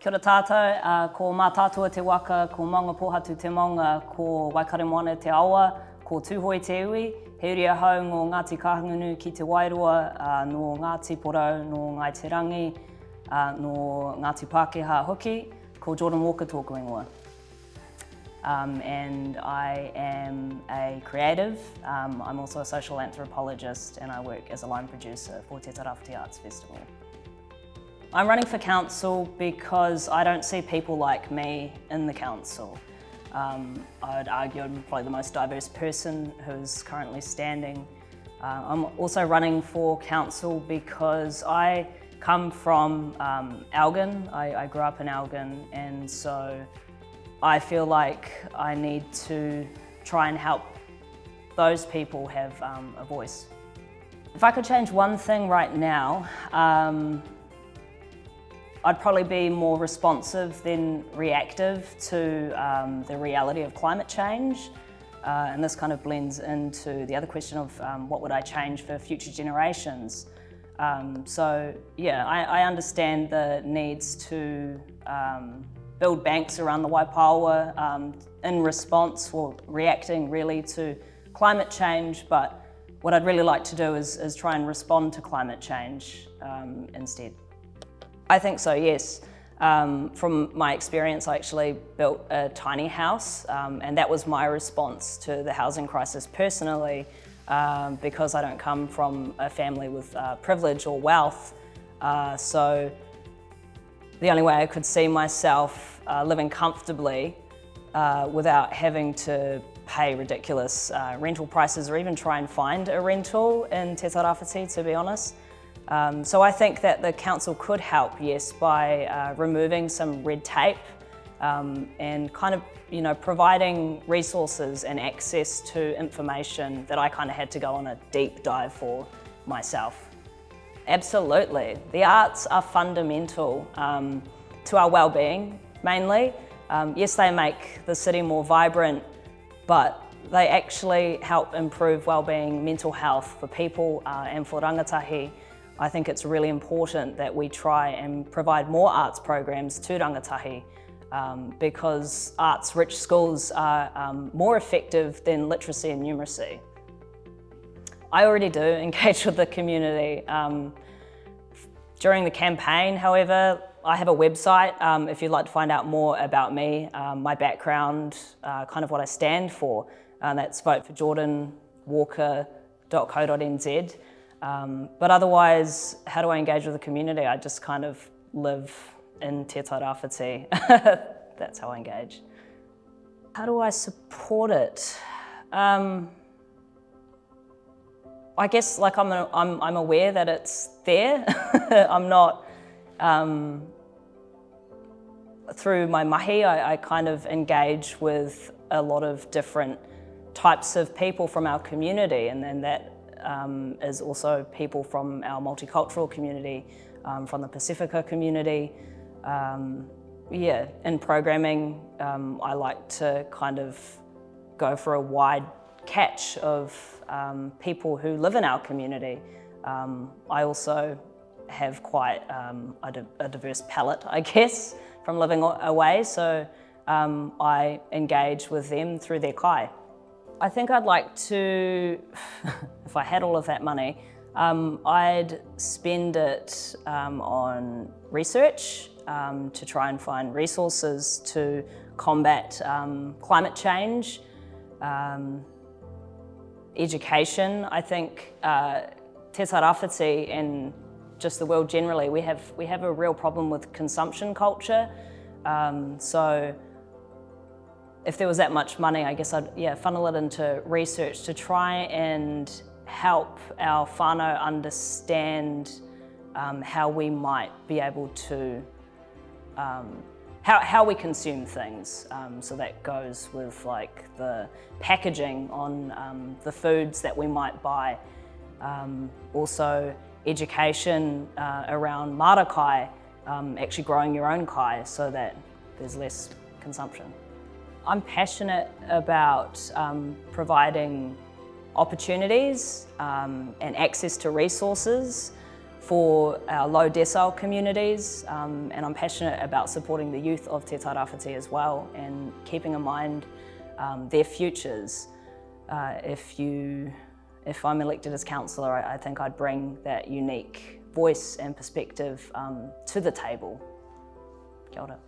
Kia ora tātou, ko mātātua te waka, ko maunga pohatu te maunga, ko Waikirikiri te awa, ko Tūhoe te iwi, he uri ahau ngō Ngāti Kahungunu ki te Wairua, no Ngāti Porou, no Ngāi te Rangi, no Ngāti Pākehā hoki, ko Jordan Walker tōku ingoa. And I am a creative. I'm also a social anthropologist and I work as a line producer for Te Tairāwhiti Arts Festival. I'm running for council because I don't see people like me in the council. I'd argue I'm probably the most diverse person who's currently standing. I'm also running for council because I come from Elgin. I grew up in Elgin, and so I feel like I need to try and help those people have a voice. If I could change one thing right now, I'd probably be more responsive than reactive to the reality of climate change. And this kind of blends into the other question of what would I change for future generations. So yeah, I understand the needs to build banks around the Waipaoa in response or reacting really to climate change, but what I'd really like to do is try and respond to climate change instead. I think so, yes. From my experience, I actually built a tiny house, and that was my response to the housing crisis personally, because I don't come from a family with privilege or wealth. So the only way I could see myself living comfortably without having to pay ridiculous rental prices or even try and find a rental in Te Tairāwhiti, to be honest. So I think that the council could help, yes, by removing some red tape and kind of, providing resources and access to information that I kind of had to go on a deep dive for myself. Absolutely. The arts are fundamental to our well-being, mainly. Yes, they make the city more vibrant, but they actually help improve well-being, mental health for people and for rangatahi. I think it's really important that we try and provide more arts programs to rangatahi because arts-rich schools are more effective than literacy and numeracy. I already do engage with the community. During the campaign, however, I have a website if you'd like to find out more about me, my background, kind of what I stand for. That's voteforjordanwalker.co.nz. But otherwise, how do I engage with the community? I just kind of live in Te Tairāwhiti. That's how I engage. How do I support it? I guess like I'm aware that it's there. I'm not, through my mahi, I kind of engage with a lot of different types of people from our community, and then that is also people from our multicultural community, from the Pacifica community. Yeah, in programming, I like to kind of go for a wide catch of people who live in our community. I also have quite a diverse palette, I guess, from living away, so I engage with them through their kai. I think I'd like to, if I had all of that money, I'd spend it on research to try and find resources to combat climate change, education. I think Te Tairāwhiti and just the world generally, we have a real problem with consumption culture. So if there was that much money, I guess I'd funnel it into research to try and help our whānau understand how we might be able to, how we consume things. So that goes with like the packaging on the foods that we might buy. Also education around marakai, actually growing your own kai so that there's less consumption. I'm passionate about providing opportunities and access to resources for our low decile communities, and I'm passionate about supporting the youth of Te Tairāwhiti as well, and keeping in mind their futures. If I'm elected as councillor, I think I'd bring that unique voice and perspective to the table. Kia ora.